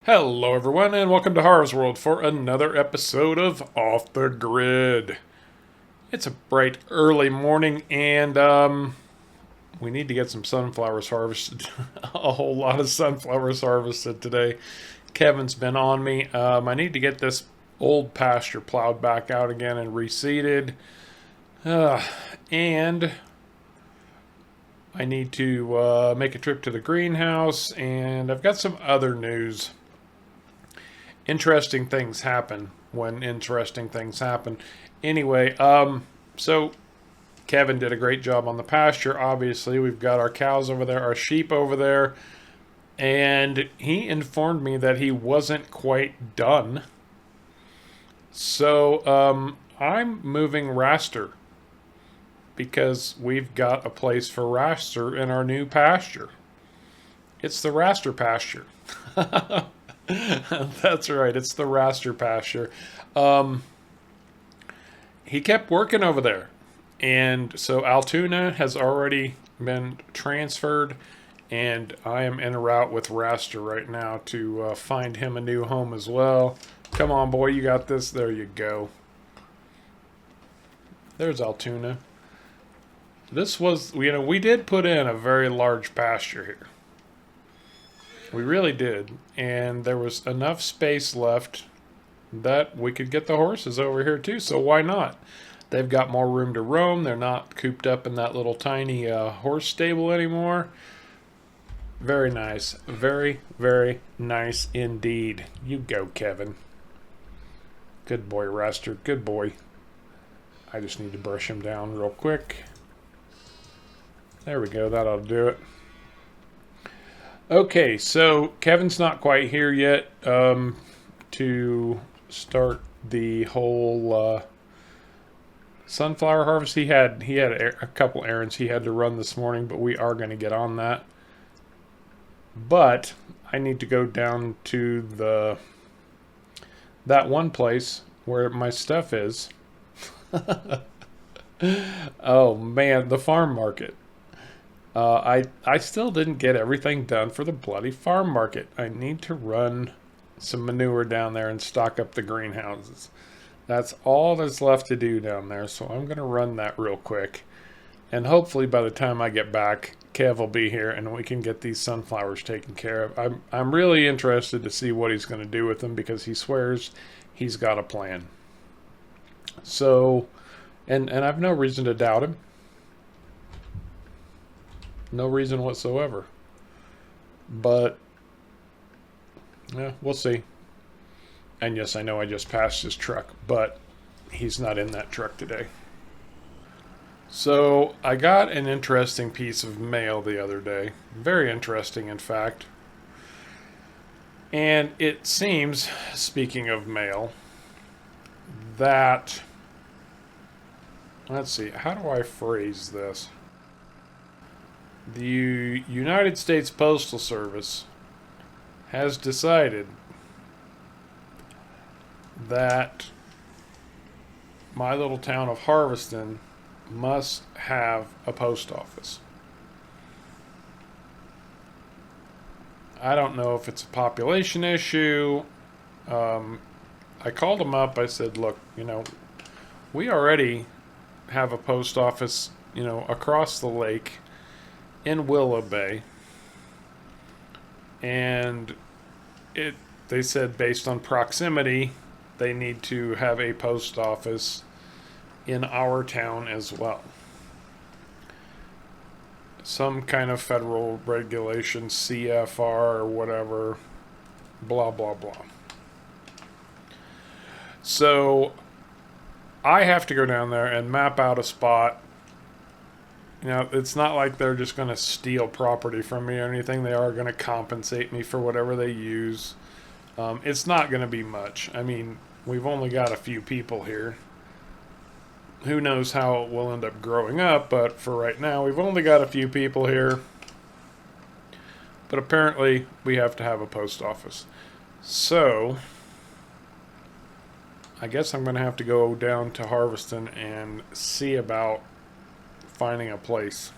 Hello, everyone, and welcome to Harv's World for another episode of Off the Grid. It's a bright early morning, and we need to get some sunflowers harvested. A whole lot of sunflowers harvested today. Kevin's been on me. I need to get this old pasture plowed back out again and reseeded. And I need to make a trip to the greenhouse, and I've got some other news. Interesting things happen when interesting things happen. Anyway, so Kevin did a great job on the pasture. Obviously, we've got our cows over there, our sheep over there, and he informed me that he wasn't quite done. So I'm moving Raster because we've got a place for Raster in our new pasture. It's the Raster pasture. That's right. It's the Raster pasture. He kept working over there. And so Altoona has already been transferred. And I am en route with Raster right now to find him a new home as well. Come on, boy. You got this. There you go. There's Altoona. This was, we did put in a very large pasture here. We really did. And there was enough space left that we could get the horses over here too. So why not? They've got more room to roam. They're not cooped up in that little tiny horse stable anymore. Very nice. Very, very nice indeed. You go, Kevin. Good boy, Raster. Good boy. I just need to brush him down real quick. There we go. That ought to do it. Okay, so Kevin's not quite here yet to start the whole sunflower harvest. He had a couple errands he had to run this morning, but we are going to get on that. But I need to go down to that one place where my stuff is. Oh man, the farm market. I still didn't get everything done for the bloody farm market. I need to run some manure down there and stock up the greenhouses. That's all that's left to do down there, so I'm going to run that real quick. And hopefully by the time I get back, Kev will be here and we can get these sunflowers taken care of. I'm really interested to see what he's going to do with them because he swears he's got a plan. So, and I've no reason to doubt him. No reason whatsoever. But, yeah, we'll see. And yes, I know I just passed his truck, but he's not in that truck today. So, I got an interesting piece of mail the other day. Very interesting, in fact. And it seems, speaking of mail, that... Let's see, how do I phrase this? The United States Postal Service has decided that my little town of Harveston must have a post office. I don't know if it's a population issue. I called them up. I said, look, we already have a post office, across the lake in Willow Bay, and they said based on proximity they need to have a post office in our town as well. Some kind of federal regulation, CFR or whatever, blah blah blah. So I have to go down there and map out a spot. It's not like they're just going to steal property from me or anything. They are going to compensate me for whatever they use. It's not going to be much. I mean, we've only got a few people here. Who knows how it will end up growing up, but for right now, we've only got a few people here. But apparently, we have to have a post office. So, I guess I'm going to have to go down to Harveston and see about finding a place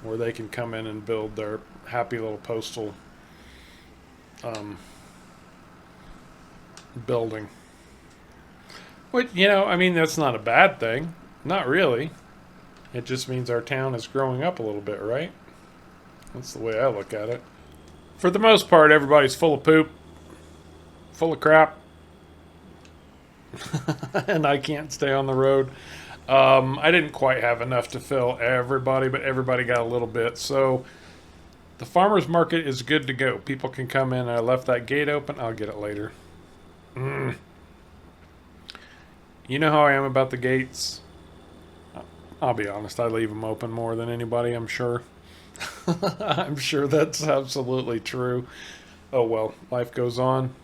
where they can come in and build their happy little postal building. Which, you know, I mean, that's not a bad thing. Not really. It just means our town is growing up a little bit, right? That's the way I look at it. For the most part, everybody's full of poop, full of crap, and I can't stay on the road. I didn't quite have enough to fill everybody, but everybody got a little bit. So the farmer's market is good to go. People can come in. I left that gate open. I'll get it later. You know how I am about the gates. I'll be honest, I leave them open more than anybody, I'm sure. I'm sure that's absolutely true. Oh well, life goes on.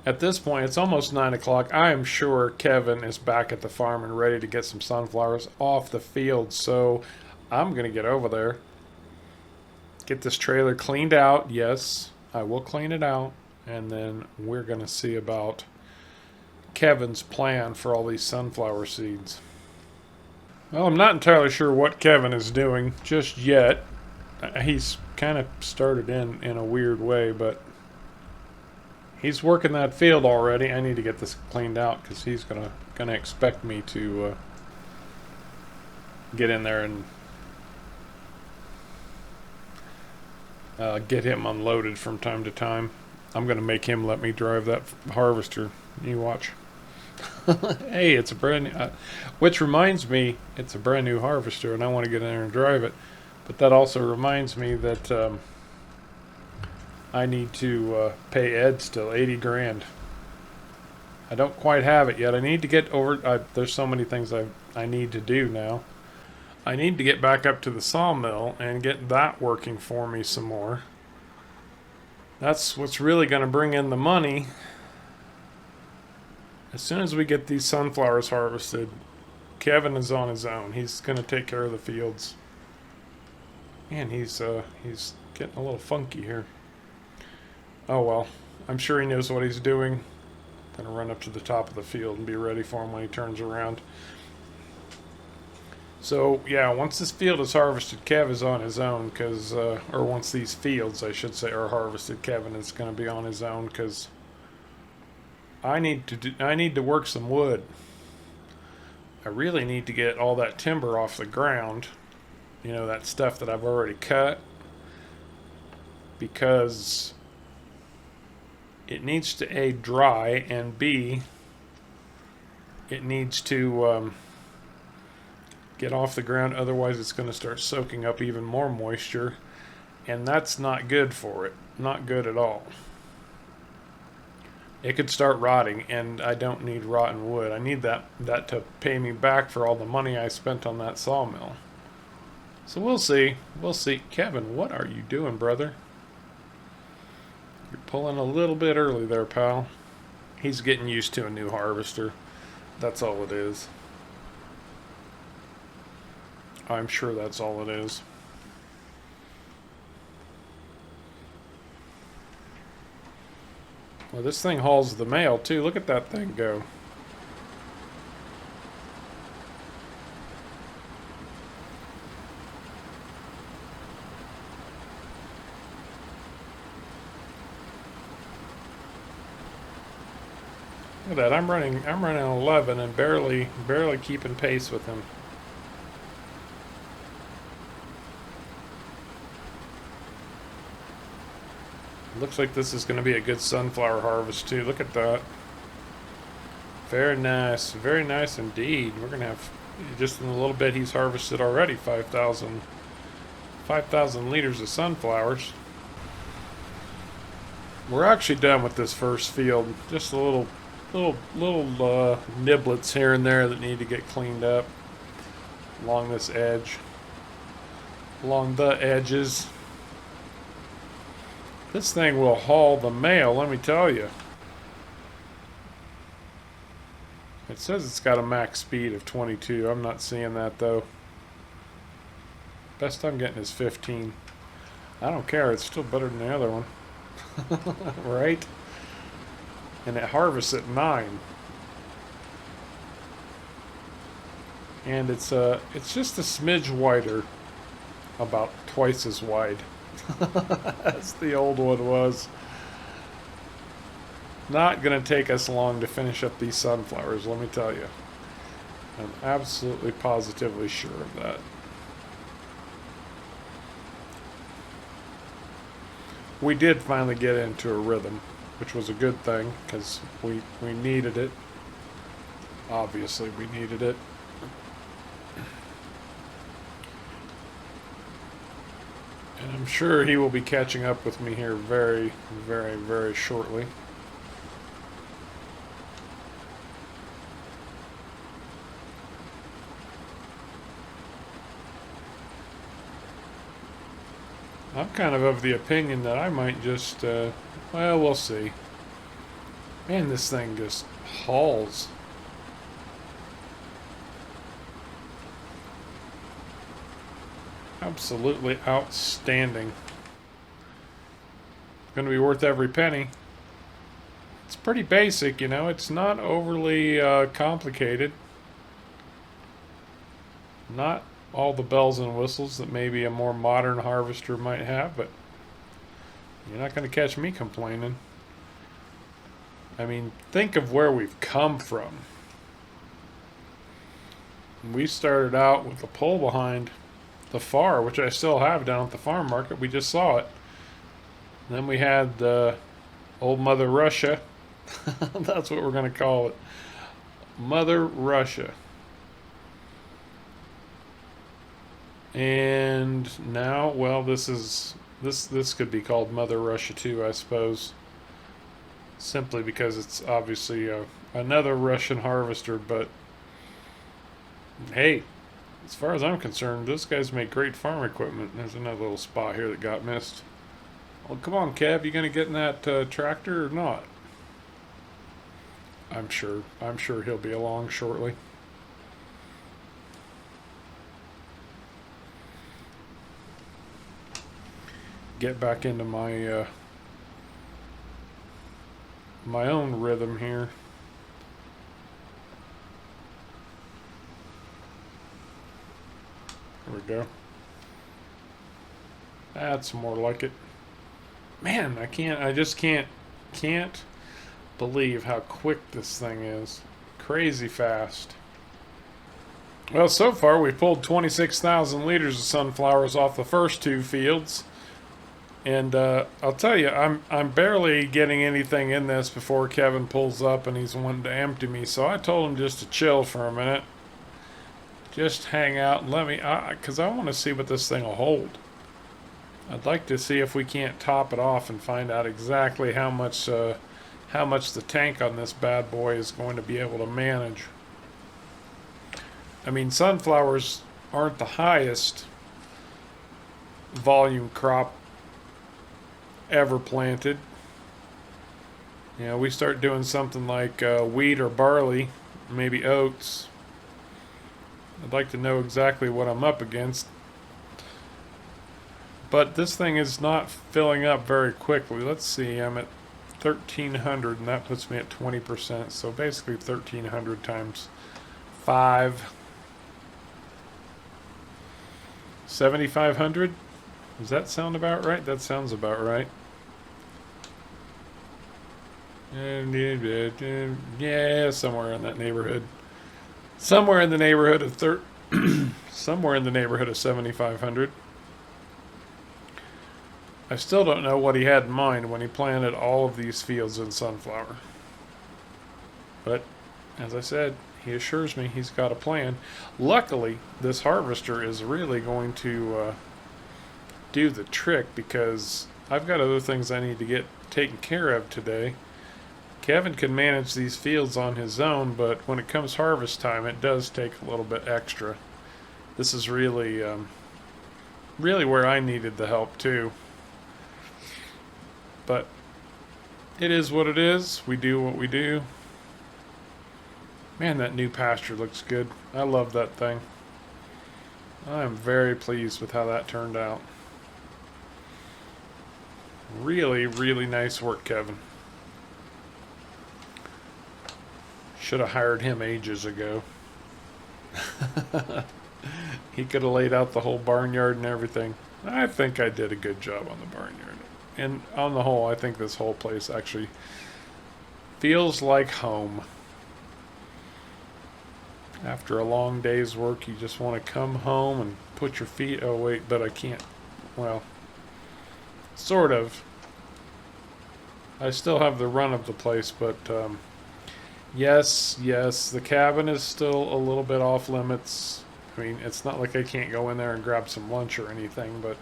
At this point, it's almost 9 o'clock. I am sure Kevin is back at the farm and ready to get some sunflowers off the field, so I'm going to get over there. Get this trailer cleaned out. Yes, I will clean it out. And then we're going to see about Kevin's plan for all these sunflower seeds. Well, I'm not entirely sure what Kevin is doing just yet. He's kind of started in a weird way, but he's working that field already. I need to get this cleaned out because he's gonna expect me to get in there and get him unloaded from time to time. I'm gonna make him let me drive that harvester. You watch. Hey, it's a brand new, which reminds me, it's a brand new harvester, and I want to get in there and drive it. But that also reminds me that I need to pay Ed still 80 grand. I don't quite have it yet. I need to get over. There's so many things I need to do now. I need to get back up to the sawmill and get that working for me some more. That's what's really going to bring in the money. As soon as we get these sunflowers harvested, Kevin is on his own. He's going to take care of the fields. Man, he's getting a little funky here. Oh well, I'm sure he knows what he's doing. Gonna run up to the top of the field and be ready for him when he turns around. So yeah, once this field is harvested, Kev is on his own because, or once these fields, I should say, are harvested, Kevin is going to be on his own because I need to work some wood. I really need to get all that timber off the ground. You know, that stuff that I've already cut, because it needs to A, dry, and B, it needs to get off the ground. Otherwise it's going to start soaking up even more moisture, and that's not good for it. Not good at all. It could start rotting, and I don't need rotten wood. I need that to pay me back for all the money I spent on that sawmill. So we'll see. We'll see. Kevin, what are you doing, brother? You're pulling a little bit early there, pal. He's getting used to a new harvester. That's all it is. I'm sure that's all it is. Well, this thing hauls the mail, too. Look at that thing go. Look at that. I'm running 11 and barely keeping pace with him. Looks like this is going to be a good sunflower harvest too. Look at that. Very nice indeed. We're going to have, just in a little bit, he's harvested already 5,000 liters of sunflowers. We're actually done with this first field. Just a little niblets here and there that need to get cleaned up along this edge, along the edges. This thing will haul the mail, let me tell you. It says it's got a max speed of 22. I'm not seeing that though. Best I'm getting is 15. I don't care, it's still better than the other one. Right? And it harvests at 9. And it's just a smidge wider, about twice as wide as the old one was. not going to take us long to finish up these sunflowers, let me tell you. I'm absolutely positively sure of that. We did finally get into a rhythm, which was a good thing because we needed it. Obviously, we needed it. And I'm sure he will be catching up with me here very, very, very shortly. I'm kind of the opinion that I might just, well, we'll see. Man, this thing just hauls. Absolutely outstanding. Going to be worth every penny. It's pretty basic, you know. It's not overly complicated. Not all the bells and whistles that maybe a more modern harvester might have, but you're not going to catch me complaining. I mean, think of where we've come from. We started out with a pull behind the FAR, which I still have down at the farm market. We just saw it. And then we had the old Mother Russia. That's what we're going to call it. Mother Russia. And now, well, this could be called Mother Russia too, I suppose. Simply because it's obviously another Russian harvester, but hey, as far as I'm concerned, those guys make great farm equipment. There's another little spot here that got missed. Well, come on, Kev, you gonna get in that tractor or not? I'm sure he'll be along shortly. Get back into my my own rhythm here. There we go. That's more like it. Man, I just can't believe how quick this thing is. Crazy fast. Well, so far we've pulled 26,000 liters of sunflowers off the first two fields. And I'll tell you, I'm barely getting anything in this before Kevin pulls up and he's wanting to empty me. So I told him just to chill for a minute. Just hang out and let me, because I want to see what this thing will hold. I'd like to see if we can't top it off and find out exactly how much the tank on this bad boy is going to be able to manage. I mean, sunflowers aren't the highest volume crop ever planted. You know, we start doing something like wheat or barley, maybe oats. I'd like to know exactly what I'm up against. But this thing is not filling up very quickly. Let's see, I'm at 1,300 and that puts me at 20%. So basically 1,300 times 5. 7,500? Does that sound about right? That sounds about right. Yeah, somewhere in that neighborhood. Somewhere in the neighborhood of somewhere in the neighborhood of 7,500. I still don't know what he had in mind when he planted all of these fields in sunflower. But as I said, he assures me he's got a plan. Luckily, this harvester is really going to do the trick because I've got other things I need to get taken care of today. Kevin can manage these fields on his own, but when it comes harvest time, it does take a little bit extra. This is really, really where I needed the help too. But it is what it is. We do what we do. Man, that new pasture looks good. I love that thing. I am very pleased with how that turned out. Really, really nice work, Kevin. Should have hired him ages ago. He could have laid out the whole barnyard and everything. I think I did a good job on the barnyard. And on the whole, I think this whole place actually Feels like home. After a long day's work, you just want to come home and put your feet... Oh, wait, but I can't. Well, sort of. I still have the run of the place, but yes, the cabin is still a little bit off limits. I mean, it's not like I can't go in there and grab some lunch or anything, but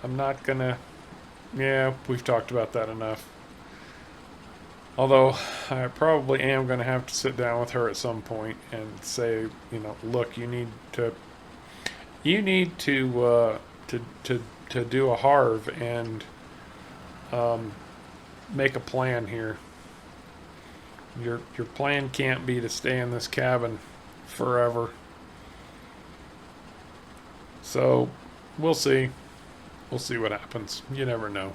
I'm not gonna... Yeah, we've talked about that enough. Although, I probably am going to have to sit down with her at some point and say, you know, look, you need to do a Harv and make a plan here. Your plan can't be to stay in this cabin forever. So, we'll see. We'll see what happens. You never know.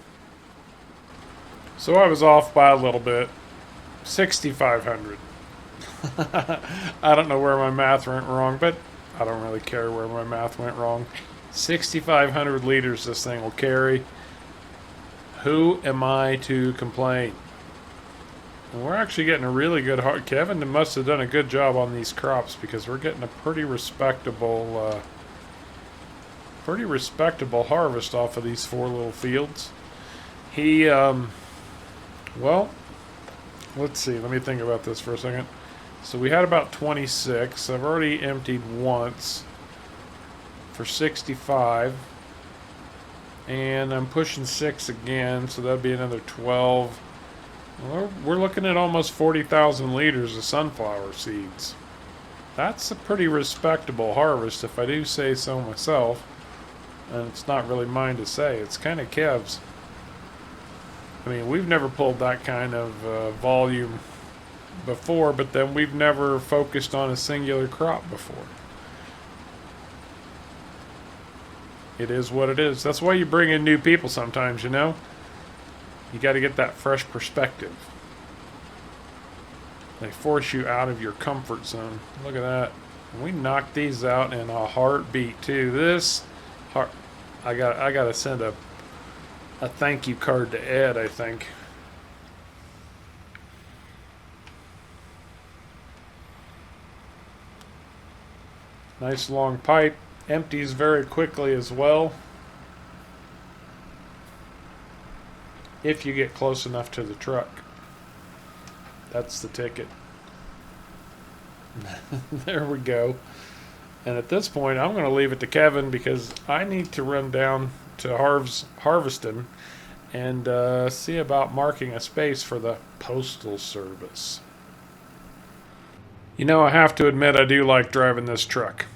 So I was off by a little bit. 6,500. I don't know where my math went wrong, but I don't really care where my math went wrong. 6,500 liters this thing will carry. Who am I to complain? And we're actually getting a really good... Kevin must have done a good job on these crops because we're getting a pretty respectable harvest off of these 4 little fields. He, well, let's see. Let me think about this for a second. So we had about 26. I've already emptied once for 65. And I'm pushing 6 again, so that'd be another 12. We're looking at almost 40,000 liters of sunflower seeds. That's a pretty respectable harvest, if I do say so myself. And it's not really mine to say. It's kind of Kev's. I mean, we've never pulled that kind of volume before, but then we've never focused on a singular crop before. It is what it is. That's why you bring in new people sometimes, you know? You got to get that fresh perspective. They force you out of your comfort zone. Look at that. We knocked these out in a heartbeat, too. This... I got to send a thank you card to Ed, I think. Nice long pipe. Empties very quickly as well. If you get close enough to the truck. That's the ticket. There we go. And at this point, I'm going to leave it to Kevin because I need to run down to Harv's Harvesting and see about marking a space for the postal service. You know, I have to admit I do like driving this truck.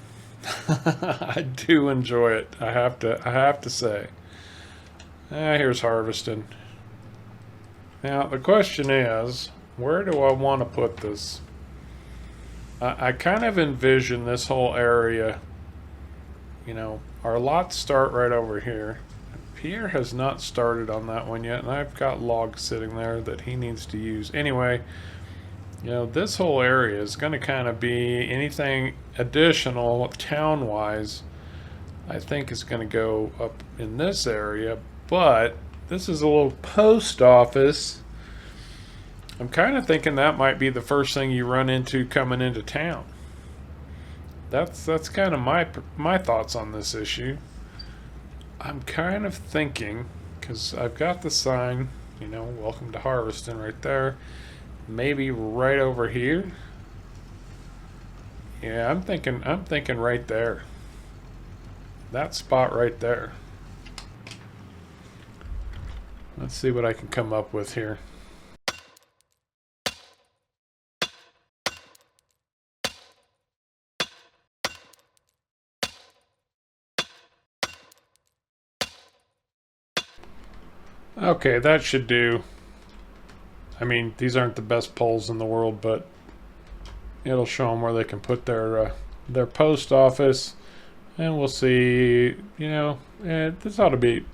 I do enjoy it. I have to say. Here's Harvesting. Now the question is, where do I want to put this? I kind of envision this whole area, you know, our lots start right over here. Pierre has not started on that one yet, and I've got logs sitting there that he needs to use. Anyway, you know, this whole area is going to kind of be anything additional town-wise, I think is going to go up in this area, but this is a little post office. I'm kind of thinking that might be the first thing you run into coming into town. That's kind of my thoughts on this issue. I'm kind of thinking, because I've got the sign, you know, welcome to Harvesting right there. Maybe right over here. Yeah, I'm thinking right there. That spot right there. Let's see what I can come up with here. Okay, that should do. I mean, these aren't the best poles in the world, but it'll show them where they can put their post office, and we'll see. You know, this ought to be.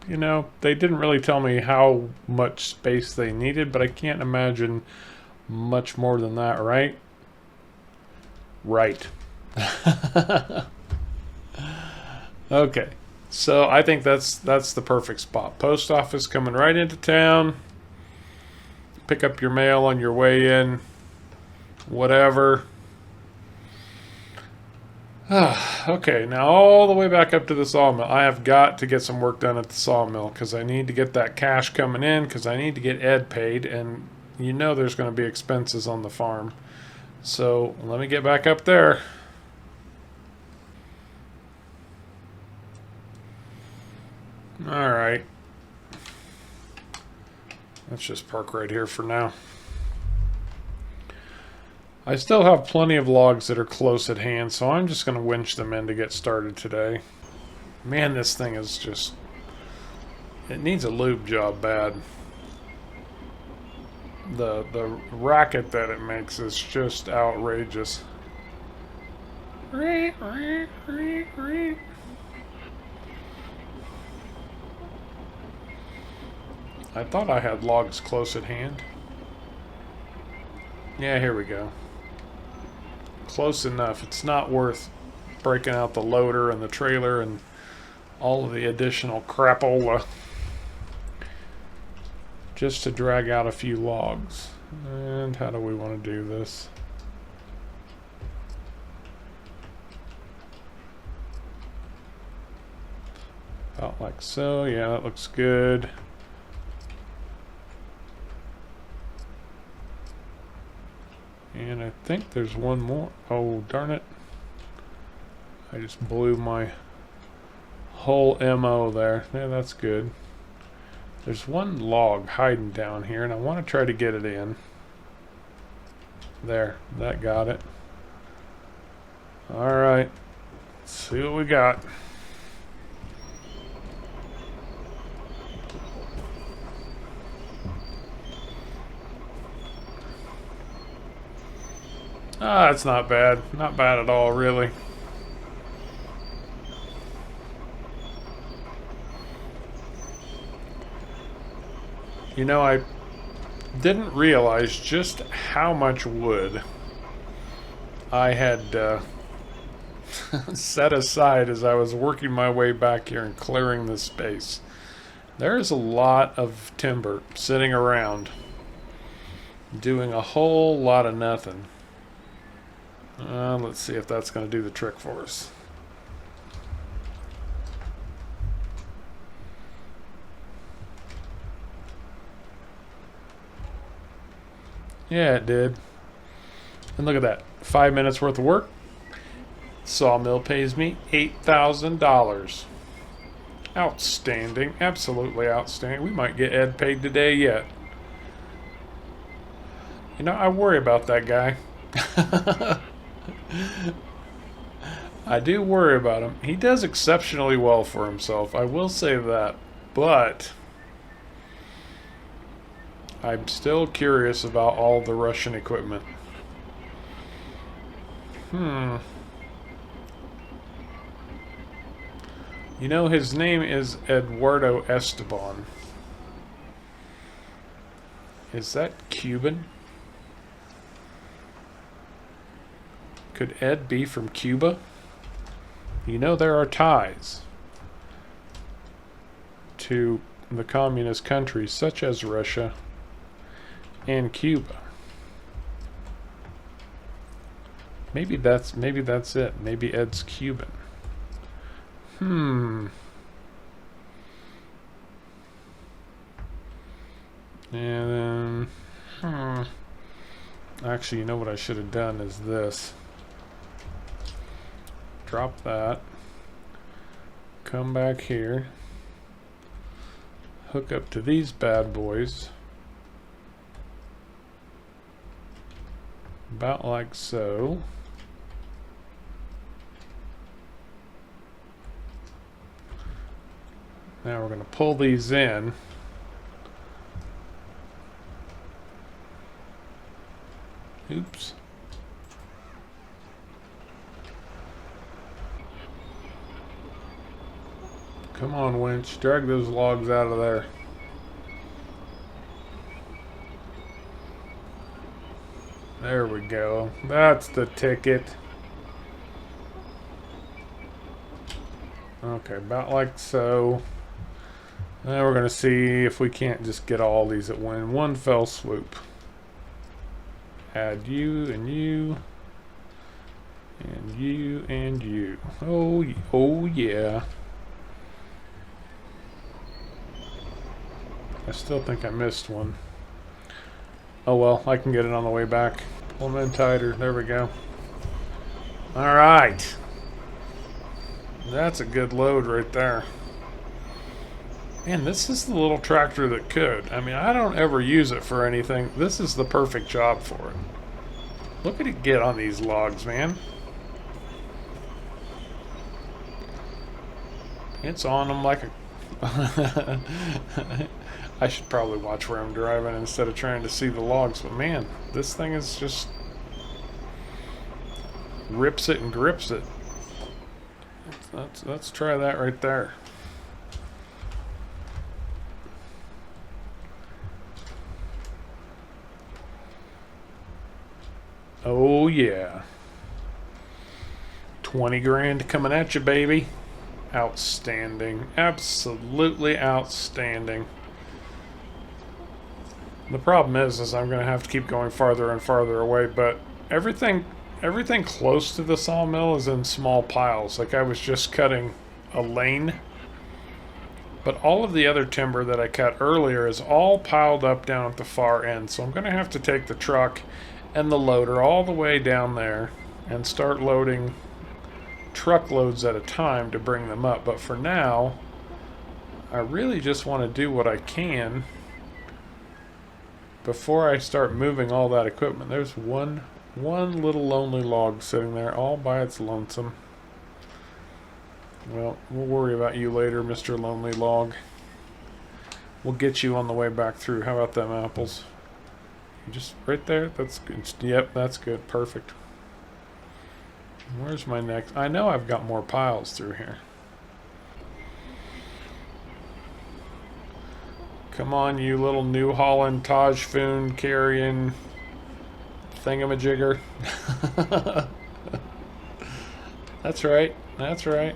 You know, they didn't really tell me how much space they needed, but I can't imagine much more than that, right? Right. Okay. So I think that's the perfect spot. Post office coming right into town. pick up your mail on your way in, whatever. Okay, now all the way back up to the sawmill. I have got to get some work done at the sawmill because I need to get that cash coming in because I need to get Ed paid, and you know there's going to be expenses on the farm. So let me get back up there. Alright. Let's just park right here for now. I still have plenty of logs that are close at hand, so I'm just going to winch them in to get started today. Man, this thing is just... it needs a lube job bad. The racket that it makes is just outrageous. I thought I had logs close at hand. Yeah, here we go. Close enough. It's not worth breaking out the loader and the trailer and all of the additional crapola just to drag out a few logs. And how do we want to do this? About like so. Yeah, that looks good. And I think there's one more. Oh, darn it. I just blew my whole MO there. Yeah, that's good. There's one log hiding down here, and I want to try to get it in. There, that got it. Alright. Let's see what we got. Ah, it's not bad. Not bad at all, really. You know, I didn't realize just how much wood I had set aside as I was working my way back here and clearing this space. There's a lot of timber sitting around doing a whole lot of nothing. Let's see if that's going to do the trick for us. Yeah, it did. And look at that. 5 minutes worth of work. Sawmill pays me $8,000. Outstanding. Absolutely outstanding. We might get Ed paid today yet. You know, I worry about that guy. I do worry about him. He does exceptionally well for himself. I will say that. But I'm still curious about all the Russian equipment. You know, his name is Eduardo Esteban. Is that Cuban? Could Ed be from Cuba? You know, there are ties to the communist countries such as Russia and Cuba. Maybe that's it. Maybe Ed's Cuban. And then actually, you know what I should have done is this. Drop that. Come back here. Hook up to these bad boys. About like so. Now we're going to pull these in. Oops. Come on, winch. Drag those logs out of there. There we go. That's the ticket. Okay, about like so. Now we're going to see if we can't just get all these at one fell swoop. Add you and you. And you and you. Oh yeah. I still think I missed one. Oh well, I can get it on the way back. Pull them in tighter. There we go. Alright. That's a good load right there. Man, this is the little tractor that could. I mean, I don't ever use it for anything. This is the perfect job for it. Look at it get on these logs, man. It's on them like a... I should probably watch where I'm driving instead of trying to see the logs. But man, this thing is just... rips it and grips it. Let's try that right there. Oh yeah. 20 grand coming at you, baby. Outstanding. Absolutely outstanding. The problem is I'm going to have to keep going farther and farther away, but everything close to the sawmill is in small piles. Like I was just cutting a lane, but all of the other timber that I cut earlier is all piled up down at the far end. So I'm going to have to take the truck and the loader all the way down there and start loading truckloads at a time to bring them up. But for now, I really just want to do what I can before I start moving all that equipment. There's one little lonely log sitting there all by its lonesome. Well, we'll worry about you later, Mr. Lonely Log. We'll get you on the way back through. How about them apples? Just right there? That's good. Yep, that's good. Perfect. Where's my next? I know I've got more piles through here. Come on, you little New Holland Taj Foon carrying thingamajigger. That's right. That's right.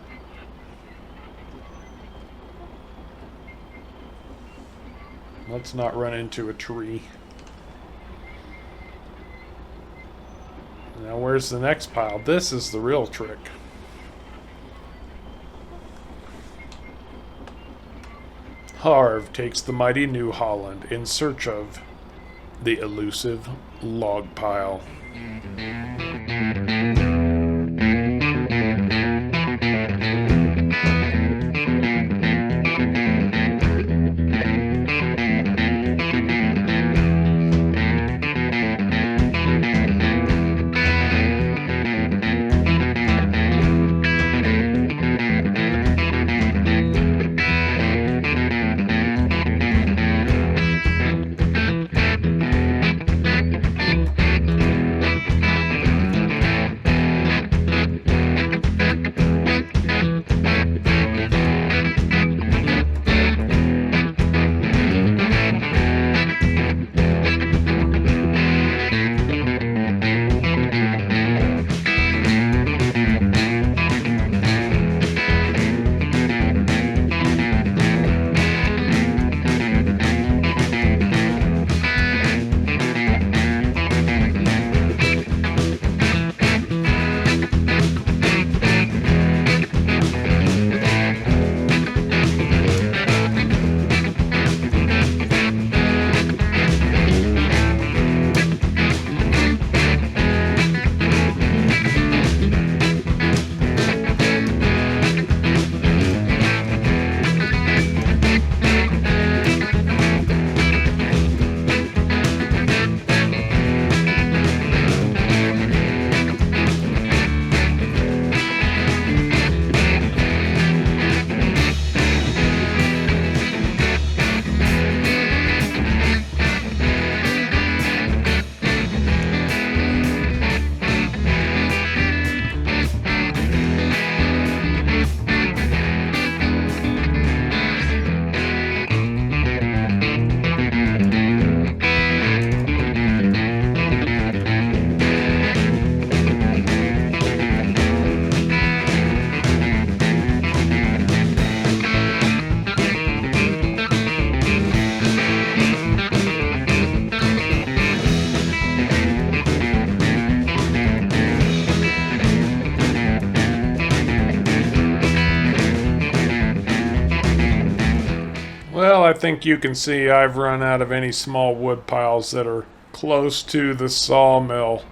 Let's not run into a tree. Now where's the next pile? This is the real trick. Harv takes the mighty New Holland in search of the elusive log pile. think you can see I've run out of any small wood piles that are close to the sawmill.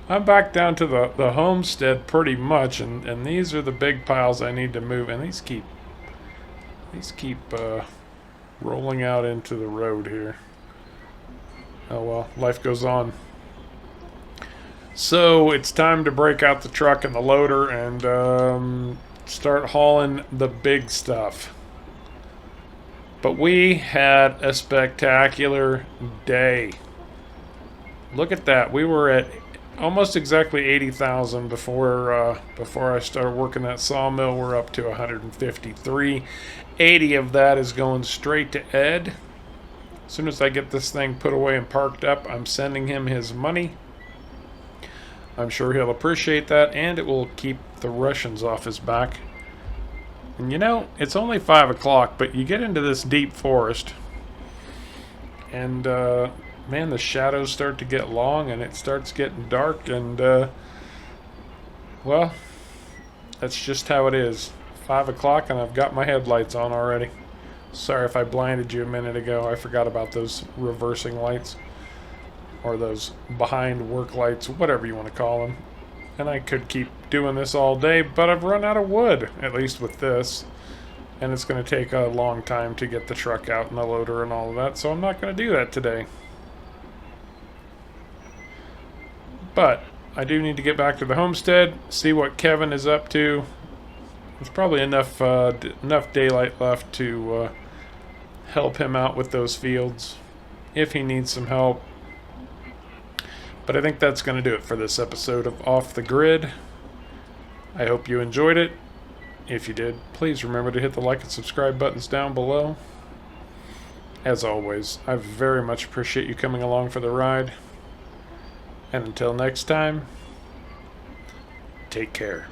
I'm back down to the homestead pretty much, and these are the big piles I need to move, and these keep rolling out into the road here. Oh well, life goes on. So it's time to break out the truck and the loader and start hauling the big stuff. But we had a spectacular day. Look at that. We were at almost exactly 80,000 before I started working that sawmill. We're up to 153. 80 of that is going straight to Ed. As soon as I get this thing put away and parked up, I'm sending him his money. I'm sure he'll appreciate that, and it will keep the Russians off his back. And you know, it's only 5 o'clock, but you get into this deep forest, and man, the shadows start to get long, and it starts getting dark, and well, that's just how it is. 5 o'clock, and I've got my headlights on already. Sorry if I blinded you a minute ago. I forgot about those reversing lights. Or those behind work lights, whatever you want to call them. And I could keep doing this all day, but I've run out of wood, at least with this. And it's going to take a long time to get the truck out and the loader and all of that, so I'm not going to do that today. But I do need to get back to the homestead, see what Kevin is up to. There's probably enough daylight left to help him out with those fields if he needs some help. But I think that's going to do it for this episode of Off the Grid. I hope you enjoyed it. If you did, please remember to hit the like and subscribe buttons down below. As always, I very much appreciate you coming along for the ride. And until next time, take care.